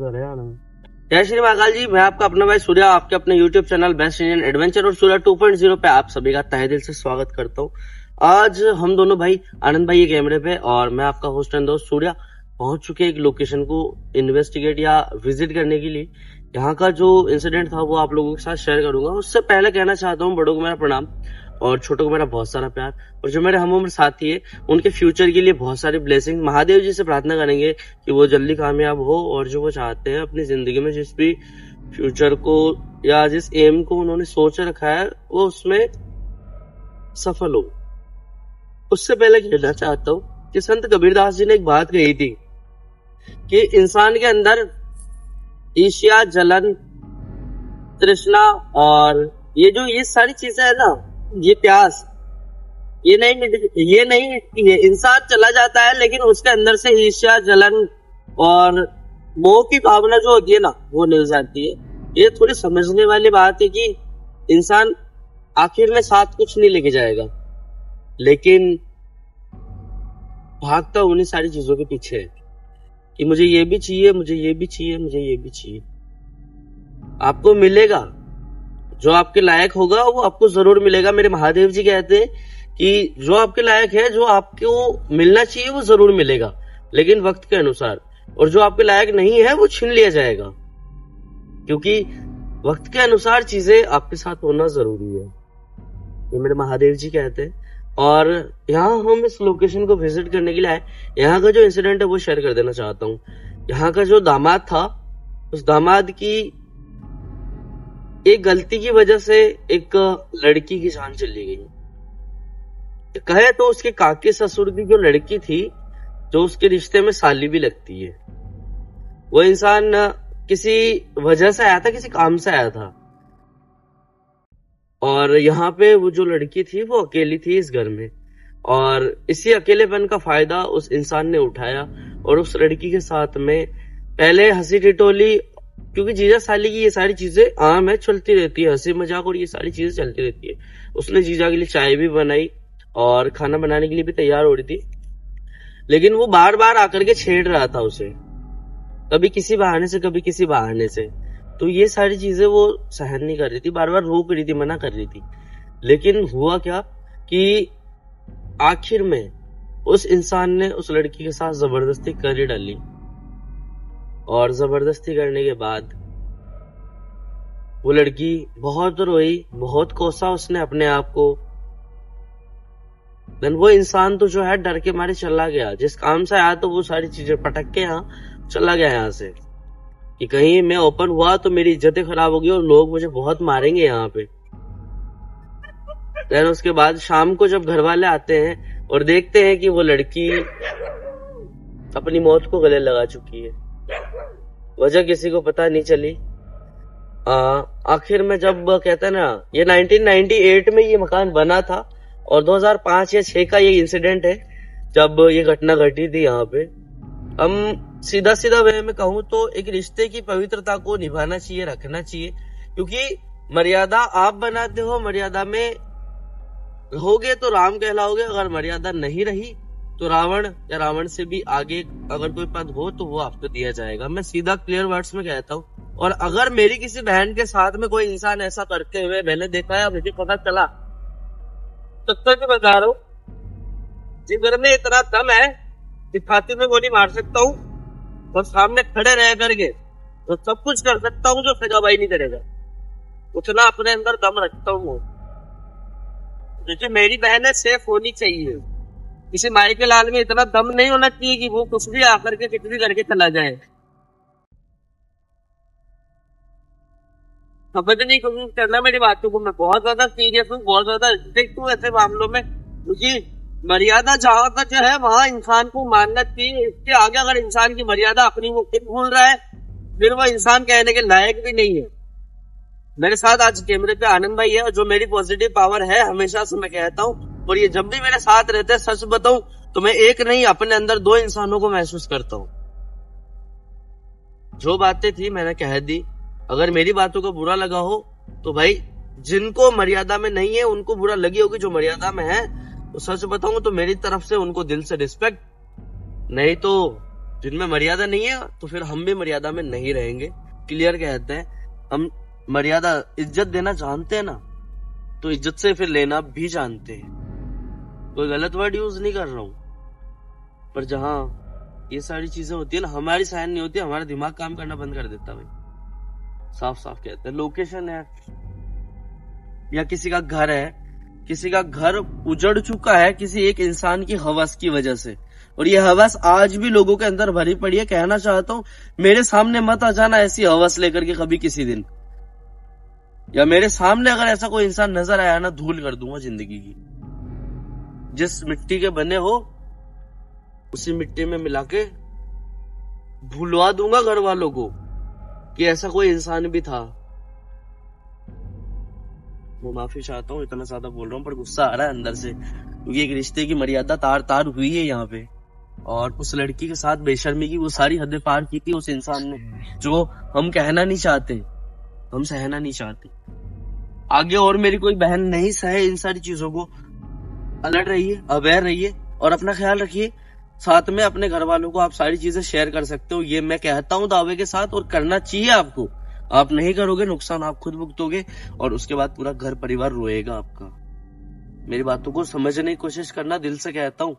जय श्री महाकाल जी। मैं आपका अपना भाई सूर्या आपके अपने YouTube channel best Indian adventure और सूर्या 2.0 पे आप सभी का तहे दिल से स्वागत करता हूँ। आज हम दोनों भाई आनंद भाई के कैमरे पे और मैं आपका होस्ट एंड दोस्त सूर्या पहुंच चुके एक लोकेशन को इन्वेस्टिगेट या विजिट करने के लिए। यहाँ का जो इंसिडेंट था वो आप लोगों के साथ शेयर करूंगा। उससे पहले कहना चाहता हूँ बड़ों को मेरा प्रणाम और छोटों को मेरा बहुत सारा प्यार, और जो मेरे हम उम्र साथी है उनके फ्यूचर के लिए बहुत सारी ब्लेसिंग। महादेव जी से प्रार्थना करेंगे कि वो जल्दी कामयाब हो और जो वो चाहते हैं अपनी जिंदगी में, जिस भी फ्यूचर को या जिस एम को उन्होंने सोच रखा है वो उसमें सफल हो। उससे पहले कहना चाहता हूँ कि संत कबीरदास जी ने एक बात कही थी कि इंसान के अंदर ईर्ष्या, जलन, तृष्णा और ये सारी चीजें है ना, ये प्यास, ये नहीं मिटती है। इंसान चला जाता है लेकिन उसके अंदर से ईर्ष्या, जलन और मोह की भावना जो होती है ना वो नहीं जाती है। ये थोड़ी समझने वाली बात है कि इंसान आखिर में साथ कुछ नहीं लेके जाएगा, लेकिन भागता उन्हीं सारी चीजों के पीछे है कि मुझे ये भी चाहिए, मुझे ये भी चाहिए, मुझे ये भी चाहिए। आपको मिलेगा, जो आपके लायक होगा वो आपको जरूर मिलेगा। मेरे महादेव जी कहते हैं कि जो आपके लायक है, जो आपको मिलना चाहिए वो जरूर मिलेगा, लेकिन वक्त के अनुसार। और जो आपके लायक नहीं है वो छीन लिया जाएगा, क्योंकि वक्त के अनुसार चीजें आपके साथ होना जरूरी है, ये मेरे महादेव जी कहते हैं। और यहाँ हम इस लोकेशन को विजिट करने के लिए आए। यहाँ का जो इंसिडेंट है वो शेयर कर देना चाहता हूँ। यहाँ का जो दामाद था, उस दामाद की एक गलती की वजह से एक लड़की की जान चली गई। कहे तो उसके काके ससुर की जो लड़की थी, जो उसके रिश्ते में साली भी लगती है, वो इंसान किसी वजह से आया था, किसी काम से आया था। और यहाँ पे वो जो लड़की थी वो अकेली थी इस घर में, और इसी अकेलेपन का फायदा उस इंसान ने उठाया और उस लड़की के साथ में पहले हंसी टिटोली, क्योंकि जीजा साली की ये सारी चीजें आम है, चलती रहती है, हंसी मजाक और ये सारी चीजें चलती रहती है। उसने जीजा के लिए चाय भी बनाई और खाना बनाने के लिए भी तैयार हो रही थी, लेकिन वो बार बार आकर के छेड़ रहा था उसे, कभी किसी बहाने से, कभी किसी बहाने से। तो ये सारी चीजें वो सहन नहीं कर रही थी, बार बार रोक रही थी, मना कर रही थी। लेकिन हुआ क्या कि आखिर में उस इंसान ने उस लड़की के साथ जबरदस्ती कर ही डाली, और जबरदस्ती करने के बाद वो लड़की बहुत रोई, बहुत कोसा उसने अपने आप को। देन वो इंसान तो जो है डर के मारे चला गया, जिस काम से आया तो वो सारी चीजें पटक के यहाँ चला गया यहाँ से, कि कहीं मैं ओपन हुआ तो मेरी इज्जतें खराब होगी और लोग मुझे बहुत मारेंगे यहाँ पे। देन उसके बाद शाम को जब घर वाले आते हैं और देखते हैं कि वो लड़की अपनी मौत को गले लगा चुकी है, वजह किसी को पता नहीं चली। आखिर में जब कहते हैं ना, ये 1998 में ये मकान बना था और 2005 या 6 का ये इंसिडेंट है जब ये घटना घटी थी यहाँ पे। हम सीधा सीधा वे में कहूँ तो एक रिश्ते की पवित्रता को निभाना चाहिए, रखना चाहिए, क्योंकि मर्यादा आप बनाते हो, मर्यादा में रहोगे तो राम कहलाओगे। अगर मर्यादा नहीं रही तो रावण या रावण से भी आगे अगर कोई पद हो तो वो आपको दिया जाएगा। मैं सीधा क्लियर वर्ड्स में कहता हूँ। और अगर मेरी किसी बहन के साथ में कोई इंसान ऐसा करते हुए मैंने देखा है, मुझे पता चला, तब तक बता रहा हूँ, जिस घर में इतना दम है कि छाती में गोली मार सकता हूँ और सामने खड़े रह करके तो सब कुछ कर सकता हूँ जो सजाबाई नहीं करेगा, उतना अपने अंदर दम रखता हूँ। जो मेरी बहन है सेफ होनी चाहिए। किसी माई के लाल में इतना दम नहीं होना चाहिए कि वो कुछ भी आकर के कुछ भी करके चला जाए। समझ नहीं करना मेरी बातों को। मैं बहुत ज्यादा सीरियस हूँ, बहुत ज्यादा स्ट्रिक्ट हूँ ऐसे मामलों में, क्योंकि मर्यादा जहाँ तक जो है वहां इंसान को मानना चाहिए। इसके आगे अगर इंसान की मर्यादा अपनी वो भूल रहा है फिर वो इंसान कहने के लायक भी नहीं है। मेरे साथ आज कैमरे पे आनंद भाई है, जो मेरी पॉजिटिव पावर है हमेशा से मैं कहता हूँ, और ये जब भी मेरे साथ रहते हैं, सच बताऊं तो मैं एक नहीं अपने अंदर 2 इंसानों को महसूस करता हूँ। जो बातें थी मैंने कह दी। अगर मेरी बातों को बुरा लगा हो तो भाई जिनको मर्यादा में नहीं है उनको बुरा लगी होगी, जो मर्यादा में है तो सच बताऊं तो मेरी तरफ से उनको दिल से रिस्पेक्ट। नहीं तो जिनमें मर्यादा नहीं है तो फिर हम भी मर्यादा में नहीं रहेंगे। क्लियर कहते हैं, हम मर्यादा इज्जत देना जानते हैं ना, तो इज्जत से फिर लेना भी जानते हैं। कोई गलत वर्ड यूज नहीं कर रहा हूं, पर जहां ये सारी चीजें होती है ना, हमारी सहन नहीं होती, हमारा दिमाग काम करना बंद कर देता भाई। साफ साफ कहते हैं, लोकेशन है या किसी का घर है, किसी का घर उजड़ चुका है किसी एक इंसान की हवस की वजह से, और ये हवस आज भी लोगों के अंदर भरी पड़ी है। कहना चाहता हूं, मेरे सामने मत आ जाना ऐसी हवस लेकर के कभी किसी दिन, या मेरे सामने अगर ऐसा कोई इंसान नजर आया ना, धूल कर दूंगा जिंदगी की। जिस मिट्टी के बने हो उसी मिट्टी में मिला के भूलवा दूंगा घर वालों को कि ऐसा कोई इंसान भी था। मैं माफी चाहता हूँ, इतना ज्यादा बोल रहा हूँ, पर गुस्सा आ रहा है अंदर से, क्योंकि एक रिश्ते की मर्यादा तार तार हुई है यहाँ पे, और उस लड़की के साथ बेशर्मी की वो सारी हदें पार की थी उस इंसान ने, जो हम कहना नहीं चाहते, हम सहना नहीं चाहते। आगे और मेरी कोई बहन नहीं सहे इन सारी चीजों को। अलर्ट रहिए, अवेयर रहिए और अपना ख्याल रखिए। साथ में अपने घर वालों को आप सारी चीजें शेयर कर सकते हो, ये मैं कहता हूँ दावे के साथ, और करना चाहिए आपको। आप नहीं करोगे, नुकसान आप खुद भुगतोगे, और उसके बाद पूरा घर परिवार रोएगा आपका। मेरी बातों को समझने की कोशिश करना, दिल से कहता हूँ।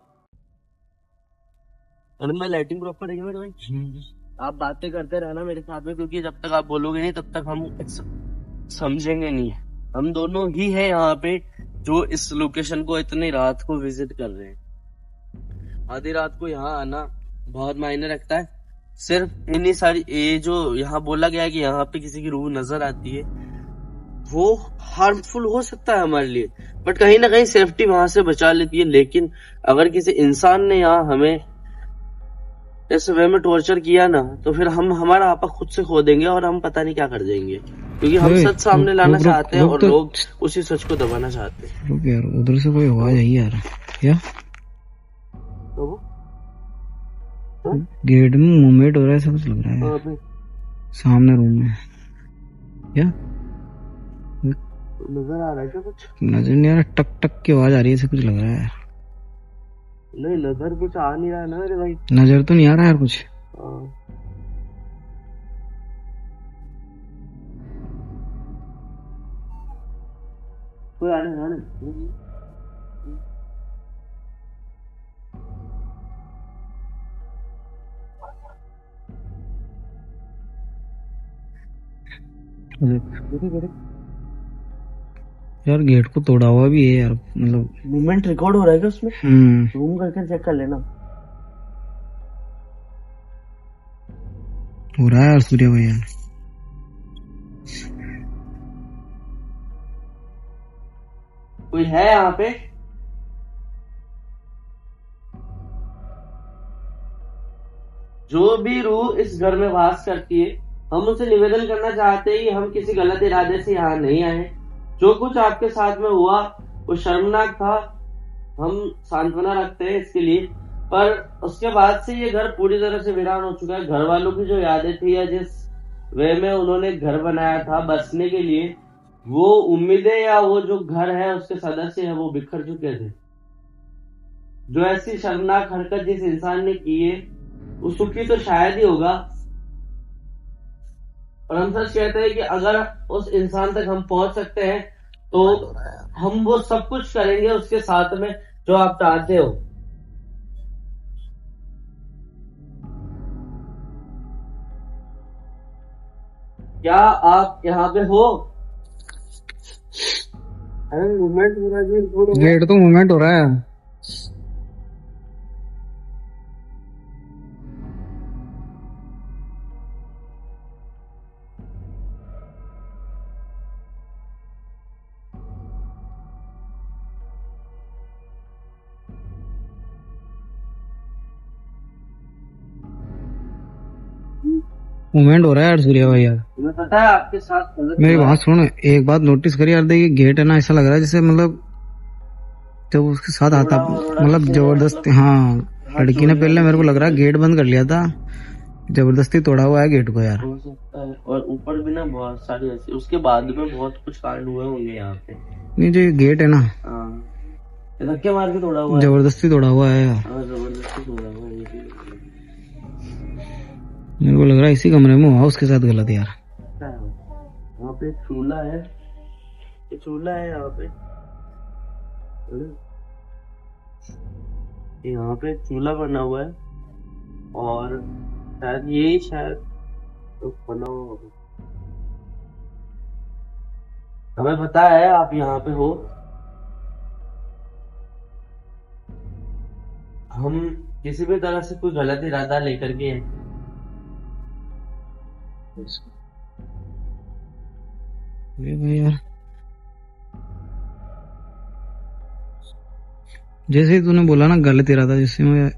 मैं लाइटिंग प्रॉपर है मेरे भाई, आप बातें करते रहना मेरे साथ में, क्योंकि जब तक आप बोलोगे नहीं तब तक हम समझेंगे नहीं। हम दोनों ही हैं यहाँ पे जो इस लोकेशन को इतनी रात को विजिट कर रहे हैं। आधी रात को यहाँ आना बहुत मायने रखता है। सिर्फ इन्हीं सारी ये जो यहाँ बोला गया है कि यहाँ पे किसी की रूह नजर आती है, वो हार्मफुल हो सकता है हमारे लिए, बट कहीं ना कहीं सेफ्टी वहां से बचा लेती है। लेकिन अगर किसी इंसान ने यहाँ हमें इस वे में टॉर्चर किया ना, तो फिर हम हमारा आपा खुद से खो देंगे और हम पता नहीं क्या कर देंगे, क्योंकि हम सच सामने लाना चाहते हैं और लोग उसी सच को दबाना चाहते हैं। रुक यार, उधर से कोई आवाज आई यार, क्या तो वो गेट में मूवमेंट हो रहा है, ऐसा कुछ लग रहा है सामने रूम में। क्या नजर आ रहा है? क्या कुछ नजर नहीं आ रहा, टक टक की आवाज आ रही है, ऐसा कुछ लग रहा है। नहीं, नजर कुछ आ नहीं रहा है ना मेरे भाई, नजर तो नहीं आ रहा यार कुछ। कोई आने यार गेट को तोड़ा हुआ भी है यार, मतलब मूवमेंट रिकॉर्ड हो रहा है क्या उसमें? रूम करके चेक कर लेना। हो रहा है यार सूर्या भैया। कोई है यहाँ पे? जो भी रूह इस घर में वास करती है, हम उनसे निवेदन करना चाहते हैं कि हम किसी गलत इरादे से यहाँ नहीं आए। जो कुछ आपके साथ में हुआ वो शर्मनाक था, हम सांत्वना रखते हैं इसके लिए, पर उसके बाद से ये घर पूरी तरह से वीरान हो चुका है। घर वालों की जो यादें थी या जिस वे में उन्होंने घर बनाया था बसने के लिए, वो उम्मीदें या वो जो घर है उसके सदस्य है वो बिखर चुके थे। जो ऐसी शर्मनाक हरकत जिस इंसान ने की है वो सुखी तो शायद ही होगा, और हम सच कहते हैं कि अगर उस इंसान तक हम पहुंच सकते हैं तो हम वो सब कुछ करेंगे उसके साथ में जो आप चाहते हो। क्या आप यहाँ पे हो? मूवमेंट हो रहा है, गेट तो मूवमेंट हो रहा है। मूवमेंट हो रहा है यार सूर्या भाई यार। तुम्हें पता है आपके साथ मेरी बात सुनो, एक बात नोटिस करी यार, देखिए गेट है ना, ऐसा लग रहा है जैसे मतलब जब उसके साथ आता, मतलब जबरदस्ती। हाँ, लड़की ने पहले मेरे को लग रहा है गेट बंद कर लिया था, जबरदस्ती तोड़ा हुआ है गेट को यार। हो सकता है, और ऊपर भी ना बहुत सारी ऐसी उसके बाद में बहुत कुछ कांड हुए होंगे यहाँ पे। नहीं, जो गेट है ना, धक्के मार के तोड़ा हुआ है, जबरदस्ती तोड़ा हुआ है यार। जबरदस्ती तोड़ा हुआ है। मेरे को लग रहा है इसी कमरे में हुआ उसके साथ गलत यार। यहाँ पे एक चूल्हा है, ये चूल्हा है यहाँ पे, यहाँ पे एक चूल्हा बना हुआ है और शायद यही शायद तो बना हुआ होगा। हमें पता है आप यहाँ पे हो, हम किसी भी तरह से कोई गलत इरादा लेकर के हैं। अरे भाई यार, जैसे ही तूने बोला ना गलत इरादा, जैसे मैं,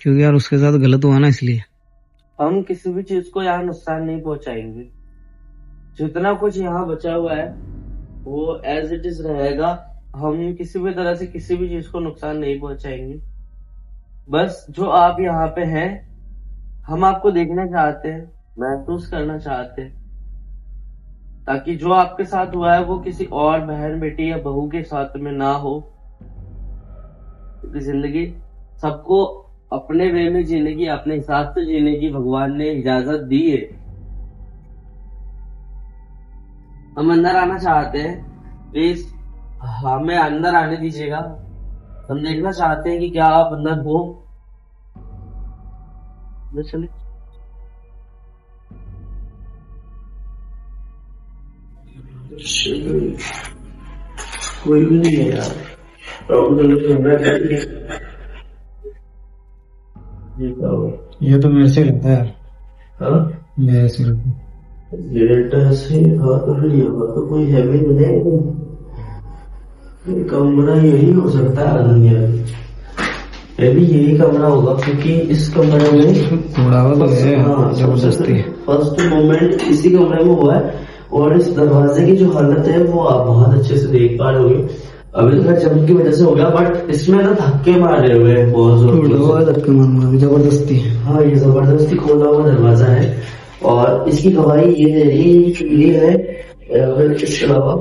क्योंकि यार उसके साथ गलत हुआ ना इसलिए। हम किसी भी चीज को यहाँ नुकसान नहीं पहुंचाएंगे। जितना कुछ यहाँ बचा हुआ है वो एज इट इज रहेगा। हम किसी भी तरह से किसी भी चीज को नुकसान नहीं पहुंचाएंगे। बस जो आप यहाँ पे हैं, हम आपको देखना चाहते हैं, महसूस करना चाहते हैं, ताकि जो आपके साथ हुआ है वो किसी और बहन बेटी या बहू के साथ में ना हो। क्योंकि जिंदगी सबको अपने वे में जीने की, अपने हिसाब से जीने की भगवान ने इजाजत दी है। हम अंदर आना चाहते हैं, प्लीज हमें अंदर आने दीजिएगा। हम देखना चाहते हैं कि क्या आप अंदर हो। चले कोई भी नहीं है यार। ये तो मेरे से लगता है यार। हाँ? मेरे से लगता है। से तो कोई है भी नहीं। कमरा यही हो सकता है दुनिया में, भी यही कमरा होगा, क्योंकि इस कमरे में थोड़ा तो है जबरदस्ती। फर्स्ट मोमेंट इसी कमरे में हुआ है और इस दरवाजे की जो हालत है वो आप बहुत अच्छे से देख पा रहे होंगे। अभी तो जंग की वजह से हो गया, बट इसमें ना धक्के मारे हुए हैं बहुत जोर, धक्के मार जबरदस्ती। हाँ, ये जबरदस्ती खोला हुआ दरवाजा है और इसकी गवाही ये है। अगर इसके अलावा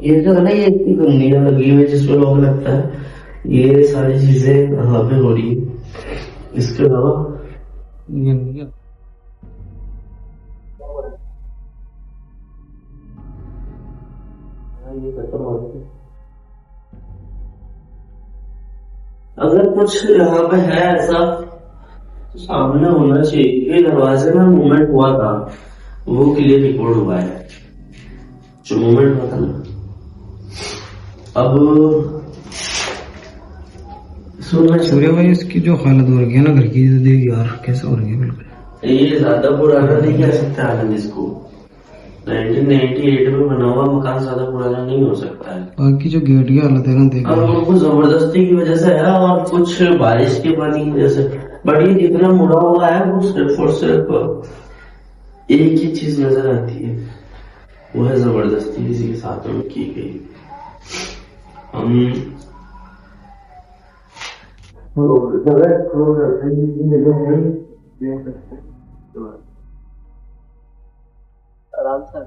ये जो है ना, ये इतनी गंदियां लगी हुई है जिसमें लोग लगता है ये सारी चीजें यहाँ पे हो रही है। इसके अलावा अगर कुछ यहाँ पे है ऐसा तो सामने होना चाहिए। ये दरवाजे में मूवमेंट हुआ था, वो क्लियर रिकॉर्ड हुआ है जो मूवमेंट हुआ था ना। अब सूर्य भाई, इसकी जो हालत हो रही है ना घर की, देख यार कैसे हो रही है बिल्कुल। ये ज्यादा पुराना नहीं कह सकते आनंद इसको। 1998 में बना हुआ मकान ज्यादा पुराना नहीं हो सकता है। बाकी जो गेट की हालत है ना, देख अब उनको जबरदस्ती की वजह से है और कुछ बारिश के पानी की वजह से, बट ये जितना मुड़ा हुआ है वो सिर्फ और सिर्फ एक ही चीज नजर आती है, वो है जबरदस्ती किसी के साथ में की गई। हम आराम से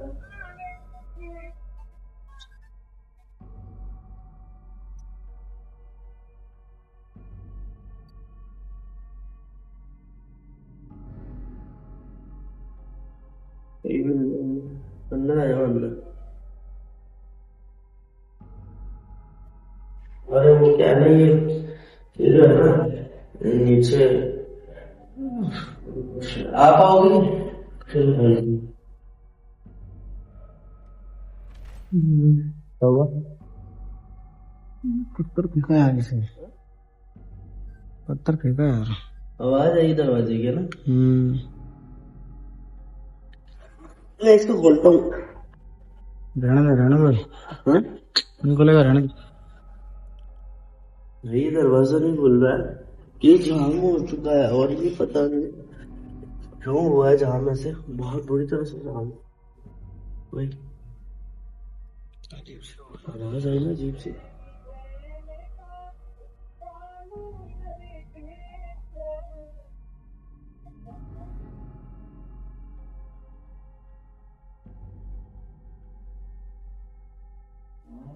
अंदर आया अंदर। अरे वो क्या है, ये जो है ना नीचे आ पाओगे? पत्थर फेंका यार इसे, पत्थर फेंका यार। आवाज आई दरवाजे की ना। मैं इसको खोलता हूँ। रहने दो, निकलेगा, रहने दो। ये दरवाजा नहीं खुल रहा है, ये जाम हो चुका है और ये पता नहीं क्यों हुआ है। जाम में से बहुत बुरी तरह से जाम। वही आवाज आई ना अजीब सी।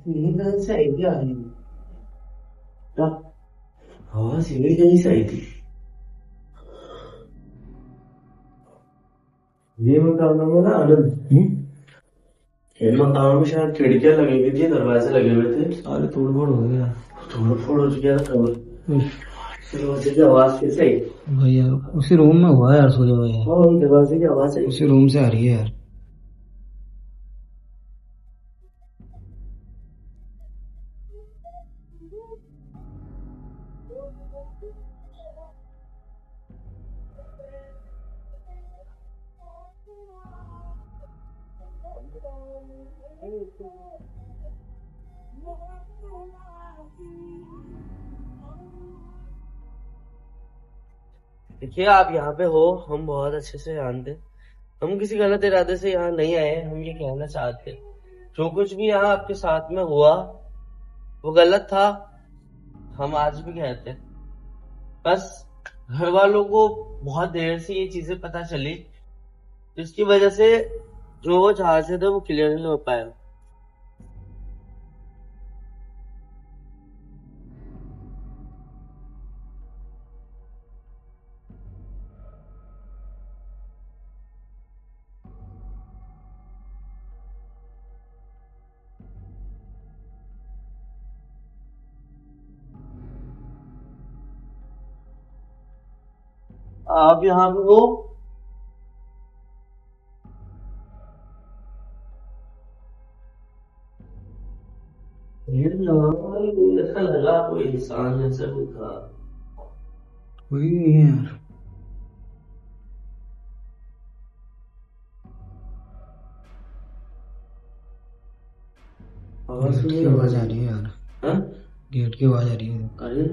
यही तरह से आइडिया आ रही है। हवा सीढ़ी कहीं से आई थी। ये मकानों में ना आनंद, इन मकानों में शायद खिड़कियां लगी हुई थी, दरवाजे लगे हुए थे, सारे तोड़ फोड़ हो गया। तोड़ फोड़ हो गया था, दरवाजे की आवाज कैसे आई? भैया उसी रूम में हुआ है यार सूर्य भाई। हाँ, दरवाजे की आवाज आई। उसी रूम से आ रही है यार। देखिए, आप यहाँ पे हो, हम बहुत अच्छे से जानते हैं। हम किसी गलत इरादे से यहाँ नहीं आए। हम ये कहना चाहते हैं, जो कुछ भी यहाँ आपके साथ में हुआ वो गलत था। हम आज भी कहते हैं, बस घर वालों को बहुत देर से ये चीजें पता चली, जिसकी वजह से जो वो चाहते थे वो क्लियर नहीं हो पाया। आप यहाँ पे हो, भीड़ लगा, कोई ऐसा लगा, कोई इंसान जैसा भी था। कोई नहीं है यार। आवाज गेट की आवाज आ रही है यार। हाँ? गेट की आवाज आ रही है। अरे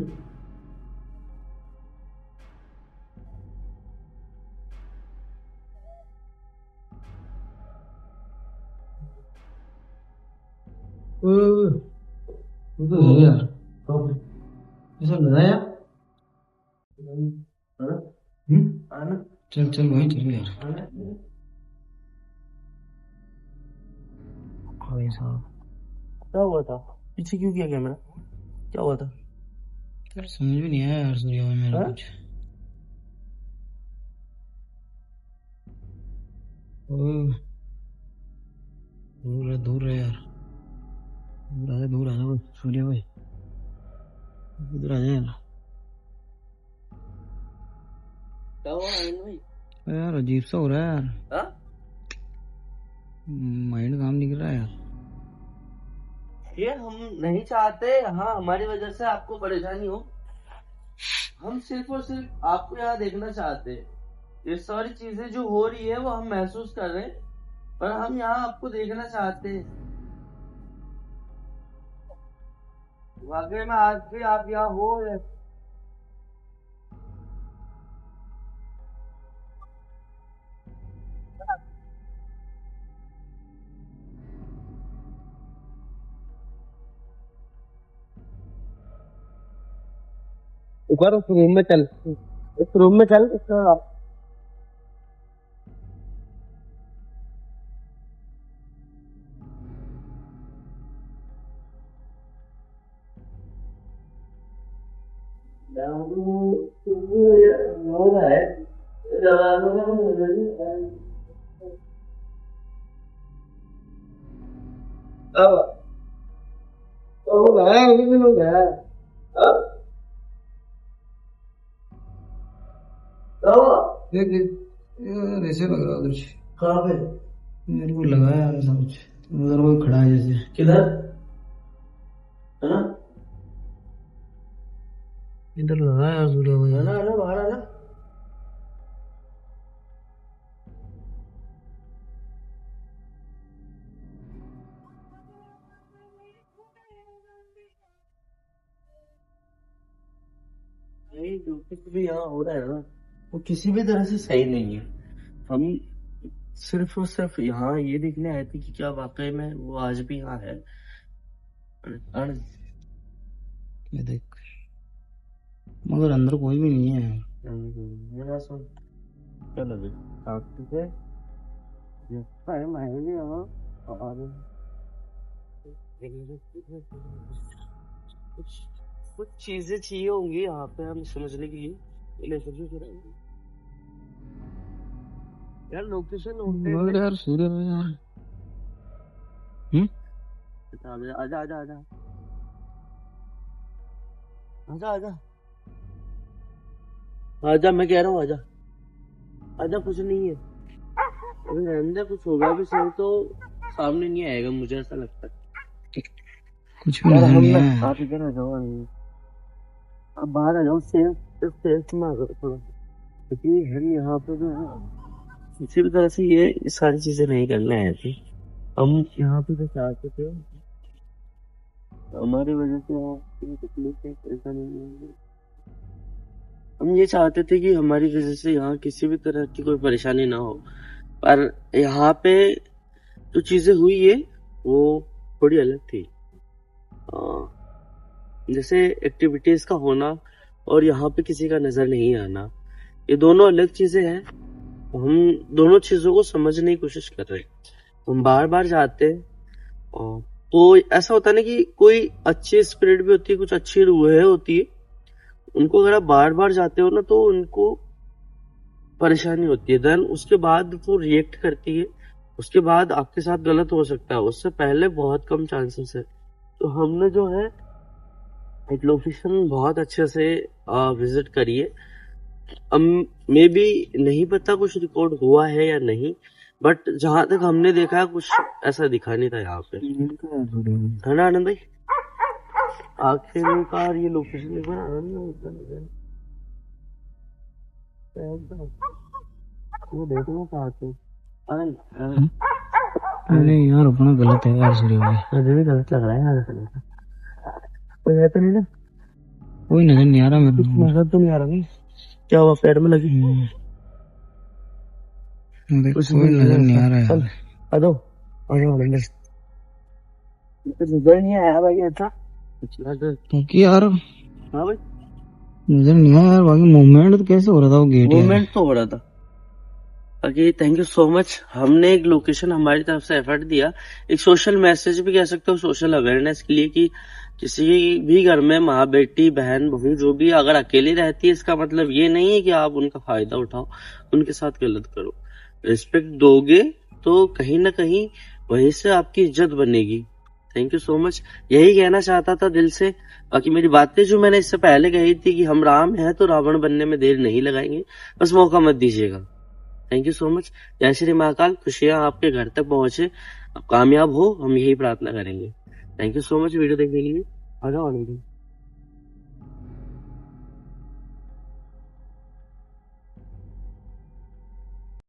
वो तो है यार। ऐसा लगा यार। आना, चल चल भाई चल यार। आना। भाई साहब क्या हुआ था? पीछे क्यों किया कैमरा? क्या हुआ था? यार समझ भी नहीं आया यार सूर्य भाई मेरा हाँ? कुछ। ओह, दूर है यार। दूर आ जाओ सूर्य भाई, इधर आ जा यार। क्या हुआ आनंद भाई? यार अजीब सा हो रहा है यार। हाँ? माइंड काम नहीं कर रहा है यार। ये हम नहीं चाहते हाँ हमारी वजह से आपको परेशानी हो। हम सिर्फ और सिर्फ आपको यहाँ देखना चाहते हैं। ये सारी चीजें जो हो रही है वो हम महसूस कर रहे हैं, पर हम यहाँ आपको देखना चाहते हैं। वाकई में आज भी आप यहाँ हो या एक बार उस रूम में चल, इस रूम में चल, इसका हो रहा है। अब हो गया है, अभी भी हो गया है। अब देख देख यार ऐसे लग रहा है कुछ। कहाँ पे? मेरे को लगा यार ऐसा कुछ, उधर कोई खड़ा है जैसे। किधर? हाँ? इधर लगा है यार सूर्य भाई। आना आना, बाहर आना। भाई जो कुछ भी यहाँ हो रहा है ना, वो किसी भी तरह से सही नहीं है। हम सिर्फ और सिर्फ यहाँ ये देखने आए थे कि क्या वाकई में वो आज भी यहाँ है। आनंद, ये देख, मगर अंदर कोई भी नहीं है। मेरा सुन, चलो भी शांति से है मैं भी यहाँ और कुछ चीजें चाहिए होंगी यहाँ पे हम समझने के लिए, लेकर जो करेंगे यार। लोकेशन मगर यार सूर्य में यार आजा आजा आजा आजा आजा आजा आजा, मैं कह रहा हूँ आजा आजा। कुछ नहीं है, अभी रहने दे, कुछ होगा भी सही तो सामने नहीं आएगा, मुझे ऐसा लगता है। कुछ भी नजर नहीं है। आप इधर आ जाओ, आप बाहर आ जाओ, सेफ में आ जाओ थोड़ा, क्योंकि हम यहाँ पे जो है किसी भी तरह से ये सारी चीजें नहीं करने आए थे। हम यहाँ पे जो चाहते थे, हमारी वजह से आपकी तकलीफ है, ऐसा नहीं है। हम ये चाहते थे कि हमारी वजह से यहाँ किसी भी तरह की कोई परेशानी ना हो, पर यहाँ पे जो चीजें हुई है वो थोड़ी अलग थी। जैसे एक्टिविटीज का होना और यहाँ पे किसी का नजर नहीं आना, ये दोनों अलग चीजें हैं। हम दोनों चीजों को समझने की कोशिश कर रहे हैं। हम बार बार जाते हैं और तो ऐसा होता है ना कि कोई अच्छी स्पिरिट भी होती है, कुछ अच्छी रूहें होती है, उनको अगर आप बार बार जाते हो ना तो उनको परेशानी होती है। देन उसके बाद वो रिएक्ट करती है, उसके बाद आपके साथ गलत हो सकता है, उससे पहले बहुत कम चांसेस है। तो हमने जो है एक लोकेशन बहुत अच्छे से विजिट करी है। अब मे भी नहीं पता कुछ रिकॉर्ड हुआ है या नहीं, बट जहां तक हमने देखा कुछ ऐसा दिखा नहीं था यहाँ पे, है ना आनंद भाई? आखिरकार ये लोकेशन एक बार आनंद वो देखो कहाँ पे आनंद। अरे यार अपना गलत है यार सूर्य भाई, मुझे भी गलत लग रहा है यार, कोई है तो नहीं ना? कोई नजर नहीं आ रहा मेरे को। नजर तो नहीं आ रहा नहीं, क्या हुआ पैर में लगी? देख कोई नजर नहीं आ रहा यार। आ जाओ नजर नहीं आया भाई ऐसा क्योंकि यार हाँ भाई नजर नहीं आया यार, बाकी मूवमेंट तो कैसे हो रहा था वो गेट? मूवमेंट तो हो रहा था। Okay, thank you so much. हमने एक लोकेशन हमारी तरफ से एफर्ट दिया, एक सोशल मैसेज भी कह सकते हो, सोशल अवेयरनेस के लिए कि किसी भी घर में माँ बेटी बहन बहू जो भी अगर अकेली रहती है, इसका मतलब ये नहीं है कि आप उनका फायदा उठाओ, उनके साथ गलत करो। रिस्पेक्ट दोगे तो कहीं ना कहीं वहीं से आपकी इज्जत बनेगी। थैंक यू सो मच, यही कहना चाहता था दिल से। बाकी मेरी बातें जो मैंने इससे पहले कही थी कि हम राम हैं तो रावण बनने में देर नहीं लगाएंगे, बस मौका मत दीजिएगा। Thank you so much. जय श्री महाकाल, खुशियां आपके घर तक पहुंचे, आप कामयाब हो, हम यही प्रार्थना करेंगे। Thank you so much video देखने के लिए। आ जाओ आनंद।